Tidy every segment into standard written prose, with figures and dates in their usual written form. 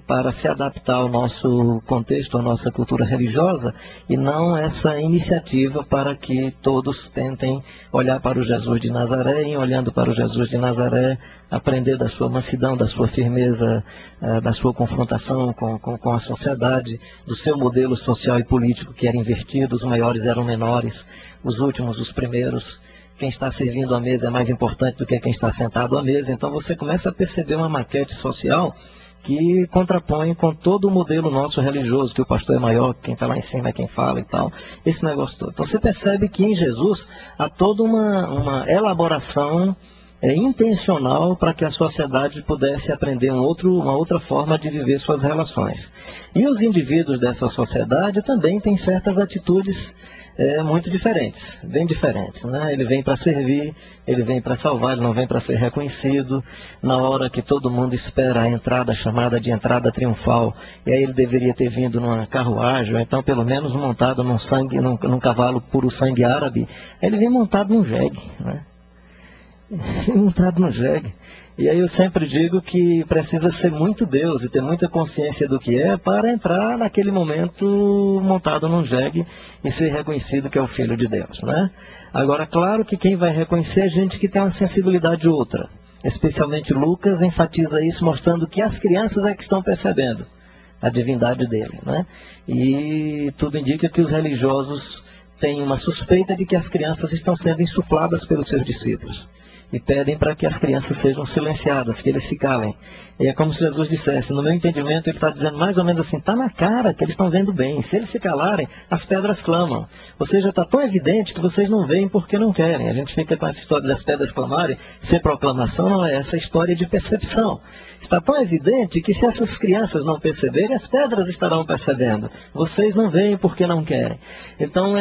para se adaptar ao nosso contexto, à nossa cultura religiosa, e não essa iniciativa para que todos tentem olhar para o Jesus de Nazaré, e olhando para o Jesus de Nazaré, aprender da sua mansidão, da sua firmeza, da sua confrontação com a sociedade, do seu modelo social e político que era invertido, os maiores eram menores, os últimos, os primeiros. Quem está servindo à mesa é mais importante do que quem está sentado à mesa. Então você começa a perceber uma maquete social que contrapõe com todo o modelo nosso religioso, que o pastor é maior, que quem está lá em cima é quem fala e tal, esse negócio todo. Então você percebe que em Jesus há toda uma elaboração intencional para que a sociedade pudesse aprender uma outra forma de viver suas relações. E os indivíduos dessa sociedade também têm certas atitudes muito diferentes, bem diferentes, né? Ele vem para servir, ele vem para salvar, ele não vem para ser reconhecido. Na hora que todo mundo espera a entrada, chamada de entrada triunfal, e aí ele deveria ter vindo numa carruagem, ou então pelo menos montado num cavalo puro sangue árabe, ele vem montado num jegue, né? Montado no jegue. E aí eu sempre digo que precisa ser muito Deus e ter muita consciência do que é para entrar naquele momento montado num jegue e ser reconhecido que é o Filho de Deus, né? Agora, claro que quem vai reconhecer é gente que tem uma sensibilidade outra. Especialmente Lucas enfatiza isso, mostrando que as crianças é que estão percebendo a divindade dele, né? E tudo indica que os religiosos têm uma suspeita de que as crianças estão sendo insufladas pelos seus discípulos. E pedem para que as crianças sejam silenciadas, que eles se calem. E é como se Jesus dissesse, no meu entendimento, ele está dizendo mais ou menos assim, está na cara que eles estão vendo bem. Se eles se calarem, as pedras clamam. Ou seja, está tão evidente que vocês não veem porque não querem. A gente fica com essa história das pedras clamarem, ser proclamação não é essa história de percepção. Está tão evidente que se essas crianças não perceberem, as pedras estarão percebendo. Vocês não veem porque não querem. Então,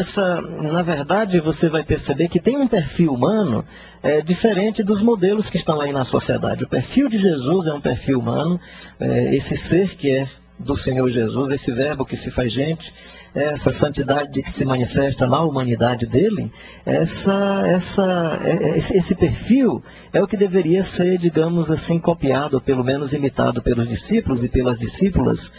na verdade, você vai perceber que tem um perfil humano diferente dos modelos que estão aí na sociedade. O perfil de Jesus é um perfil humano, esse ser que é do Senhor Jesus, esse verbo que se faz gente, essa santidade que se manifesta na humanidade dele, esse perfil é o que deveria ser, digamos assim, copiado, ou pelo menos imitado pelos discípulos e pelas discípulas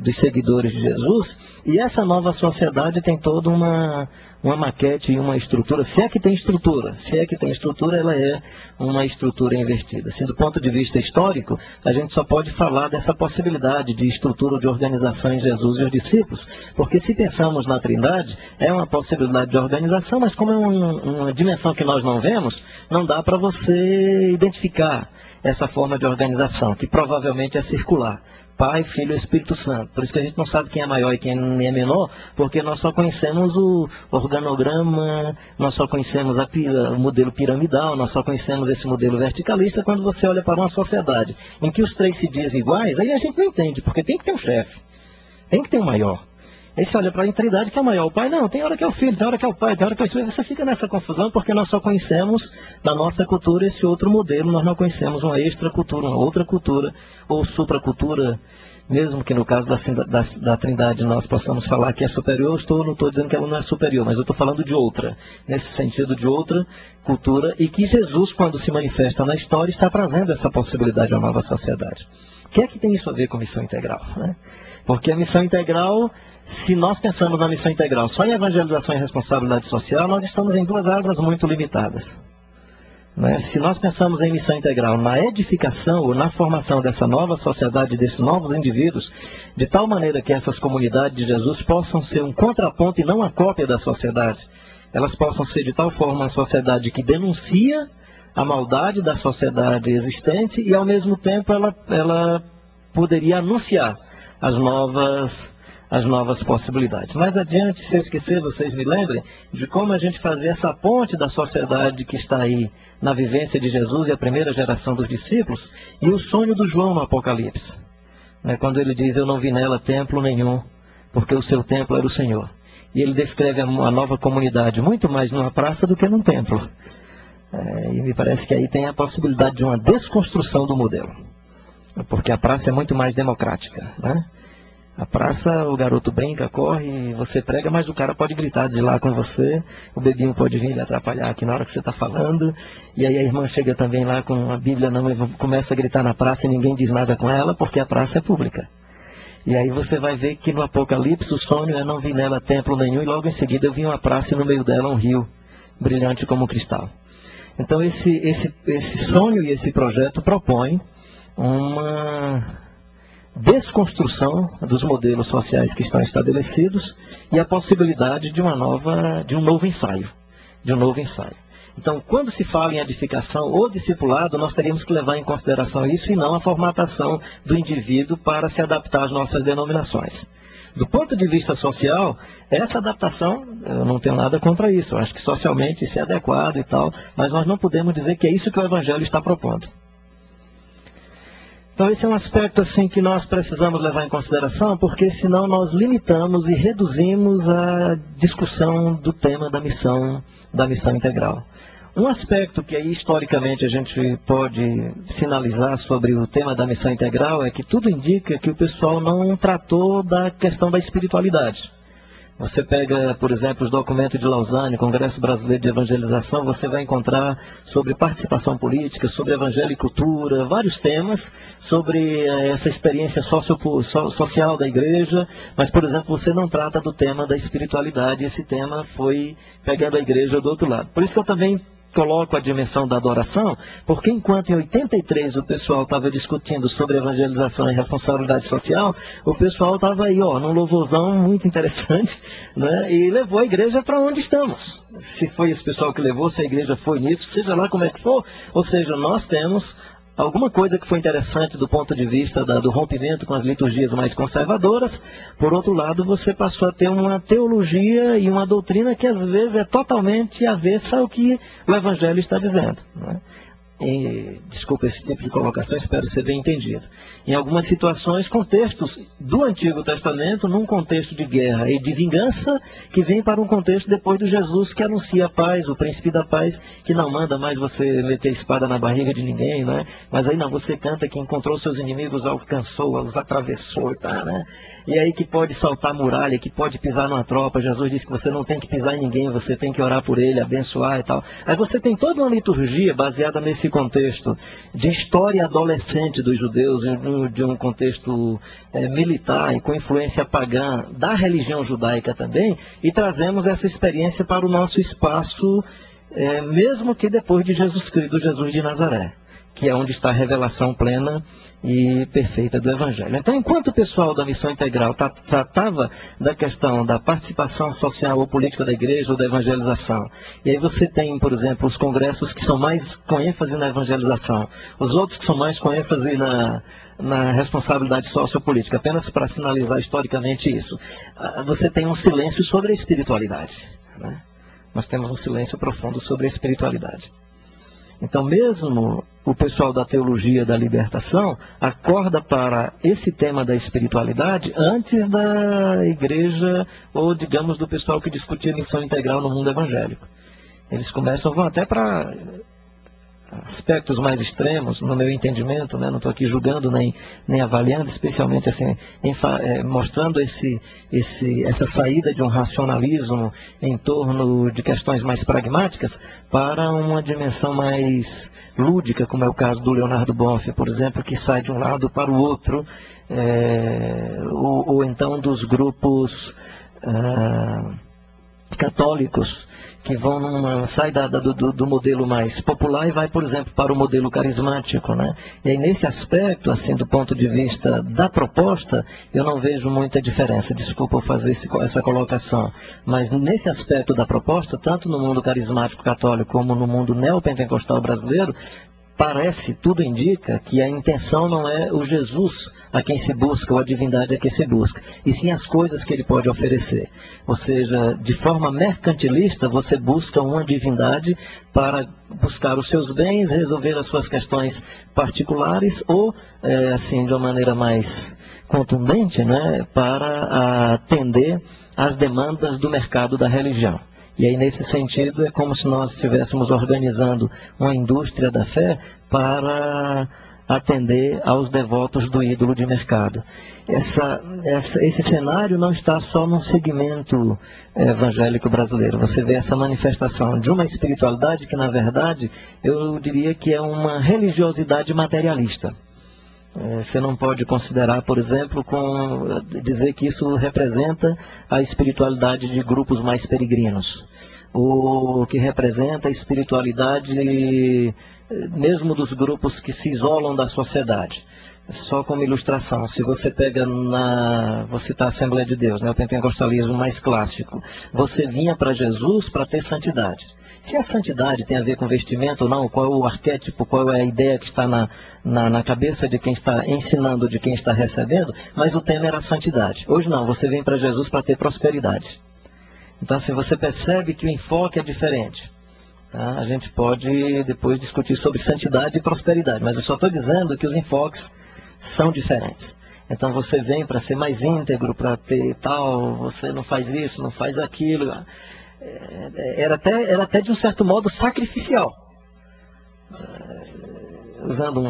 dos seguidores de Jesus. E essa nova sociedade tem toda uma maquete e uma estrutura, se é que tem estrutura, ela é uma estrutura invertida. Assim, do ponto de vista histórico, a gente só pode falar dessa possibilidade de estrutura de organização em Jesus e os discípulos, porque se pensamos na Trindade, é uma possibilidade de organização, mas como é uma dimensão que nós não vemos, não dá para você identificar essa forma de organização, que provavelmente é circular. Pai, Filho e Espírito Santo. Por isso que a gente não sabe quem é maior e quem é menor, porque nós só conhecemos o organograma, nós só conhecemos o modelo piramidal, nós só conhecemos esse modelo verticalista quando você olha para uma sociedade em que os três se dizem iguais, aí a gente não entende, porque tem que ter um chefe, tem que ter um maior. Aí você olha para a Trindade, que é o maior, o Pai não, tem hora que é o Filho, tem hora que é o Pai, tem hora que é o Espírito. Você fica nessa confusão porque nós só conhecemos na nossa cultura esse outro modelo, nós não conhecemos uma extracultura, uma outra cultura, ou supracultura, mesmo que no caso da Trindade nós possamos falar que é superior, não estou dizendo que ela não é superior, mas eu estou falando de outra, nesse sentido de outra cultura, e que Jesus, quando se manifesta na história, está trazendo essa possibilidade à nova sociedade. O que é que tem isso a ver com missão integral, né? Porque a missão integral, se nós pensamos na missão integral só em evangelização e responsabilidade social, nós estamos em duas asas muito limitadas, né? Se nós pensamos em missão integral na edificação ou na formação dessa nova sociedade, desses novos indivíduos, de tal maneira que essas comunidades de Jesus possam ser um contraponto e não a cópia da sociedade, elas possam ser de tal forma uma sociedade que denuncia a maldade da sociedade existente e, ao mesmo tempo, ela poderia anunciar as novas possibilidades. Mais adiante, se eu esquecer, vocês me lembrem de como a gente fazia essa ponte da sociedade que está aí na vivência de Jesus e a primeira geração dos discípulos e o sonho do João no Apocalipse, né, quando ele diz, eu não vi nela templo nenhum, porque o seu templo era o Senhor. E ele descreve a nova comunidade muito mais numa praça do que num templo. E me parece que aí tem a possibilidade de uma desconstrução do modelo, porque a praça é muito mais democrática, né? A praça, o garoto brinca, corre, você prega, mas o cara pode gritar de lá com você, o bebinho pode vir lhe atrapalhar aqui na hora que você está falando, e aí a irmã chega também lá com a Bíblia na mão, começa a gritar na praça e ninguém diz nada com ela, porque a praça é pública. E aí você vai ver que no Apocalipse o sonho é não vi nela templo nenhum, e logo em seguida eu vi uma praça e no meio dela um rio, brilhante como cristal. Então esse sonho e esse projeto propõem uma desconstrução dos modelos sociais que estão estabelecidos e a possibilidade de um novo ensaio. Então, quando se fala em edificação ou discipulado, nós teríamos que levar em consideração isso e não a formatação do indivíduo para se adaptar às nossas denominações. Do ponto de vista social, essa adaptação, eu não tenho nada contra isso, eu acho que socialmente isso é adequado e tal, mas nós não podemos dizer que é isso que o Evangelho está propondo. Então esse é um aspecto assim, que nós precisamos levar em consideração, porque senão nós limitamos e reduzimos a discussão do tema da missão integral. Um aspecto que aí historicamente a gente pode sinalizar sobre o tema da missão integral é que tudo indica que o pessoal não tratou da questão da espiritualidade. Você pega, por exemplo, os documentos de Lausanne, Congresso Brasileiro de Evangelização, você vai encontrar sobre participação política, sobre evangelho e cultura, vários temas sobre essa experiência social da igreja, mas, por exemplo, você não trata do tema da espiritualidade, esse tema foi pegando a igreja do outro lado. Por isso que eu também coloco a dimensão da adoração, porque enquanto em 83 o pessoal estava discutindo sobre evangelização e responsabilidade social, o pessoal estava aí, num louvorzão muito interessante, né, e levou a igreja para onde estamos. Se foi esse pessoal que levou, se a igreja foi nisso, seja lá como é que for, ou seja, nós temos alguma coisa que foi interessante do ponto de vista do rompimento com as liturgias mais conservadoras. Por outro lado, você passou a ter uma teologia e uma doutrina que às vezes é totalmente avessa ao que o Evangelho está dizendo, né? Desculpa esse tipo de colocação, espero ser bem entendido. Em algumas situações, contextos do Antigo Testamento, num contexto de guerra e de vingança, que vem para um contexto depois do Jesus que anuncia a paz, o príncipe da paz, que não manda mais você meter espada na barriga de ninguém, né? Mas aí não, você canta que encontrou seus inimigos, alcançou, os atravessou, tá, né? E aí que pode saltar muralha, que pode pisar numa tropa. Jesus disse que você não tem que pisar em ninguém, você tem que orar por ele, abençoar e tal. Aí você tem toda uma liturgia baseada nesse contexto de história adolescente dos judeus, de um contexto militar e com influência pagã da religião judaica também, e trazemos essa experiência para o nosso espaço, mesmo que depois de Jesus Cristo, do Jesus de Nazaré, que é onde está a revelação plena e perfeita do Evangelho. Então, enquanto o pessoal da missão integral tratava da questão da participação social ou política da igreja ou da evangelização, e aí você tem, por exemplo, os congressos que são mais com ênfase na evangelização, os outros que são mais com ênfase na responsabilidade sociopolítica, apenas para sinalizar historicamente isso, você tem um silêncio sobre a espiritualidade, né? Nós temos um silêncio profundo sobre a espiritualidade. Então, mesmo o pessoal da teologia da libertação acorda para esse tema da espiritualidade antes da igreja, ou digamos, do pessoal que discutia missão integral no mundo evangélico. Eles vão até para aspectos mais extremos, no meu entendimento, né? Não estou aqui julgando nem avaliando, especialmente assim, mostrando essa saída de um racionalismo em torno de questões mais pragmáticas para uma dimensão mais lúdica, como é o caso do Leonardo Boff, por exemplo, que sai de um lado para o outro, ou então dos grupos católicos que sai do modelo mais popular e vai, por exemplo, para o modelo carismático, né? E aí, nesse aspecto, assim, do ponto de vista da proposta, eu não vejo muita diferença. Desculpa eu fazer essa colocação, mas nesse aspecto da proposta, tanto no mundo carismático católico como no mundo neopentecostal brasileiro, tudo indica que a intenção não é o Jesus a quem se busca, ou a divindade a quem se busca, e sim as coisas que ele pode oferecer. Ou seja, de forma mercantilista, você busca uma divindade para buscar os seus bens, resolver as suas questões particulares, ou, assim, de uma maneira mais contundente, né, para atender às demandas do mercado da religião. E aí, nesse sentido, é como se nós estivéssemos organizando uma indústria da fé para atender aos devotos do ídolo de mercado. Esse cenário não está só no segmento evangélico brasileiro. Você vê essa manifestação de uma espiritualidade que, na verdade, eu diria que é uma religiosidade materialista. Você não pode considerar, por exemplo, dizer que isso representa a espiritualidade de grupos mais peregrinos, o que representa a espiritualidade mesmo dos grupos que se isolam da sociedade. Só como ilustração, se você pega vou citar a Assembleia de Deus, o pentecostalismo mais clássico, você vinha para Jesus para ter santidade. Se a santidade tem a ver com vestimento ou não, qual é o arquétipo, qual é a ideia que está na cabeça de quem está ensinando, de quem está recebendo, mas o tema era a santidade. Hoje não, você vem para Jesus para ter prosperidade. Então, assim, você percebe que o enfoque é diferente. Tá? A gente pode depois discutir sobre santidade e prosperidade, mas eu só estou dizendo que os enfoques são diferentes. Então, você vem para ser mais íntegro, para ter tal, você não faz isso, não faz aquilo. Era até de um certo modo sacrificial. Usando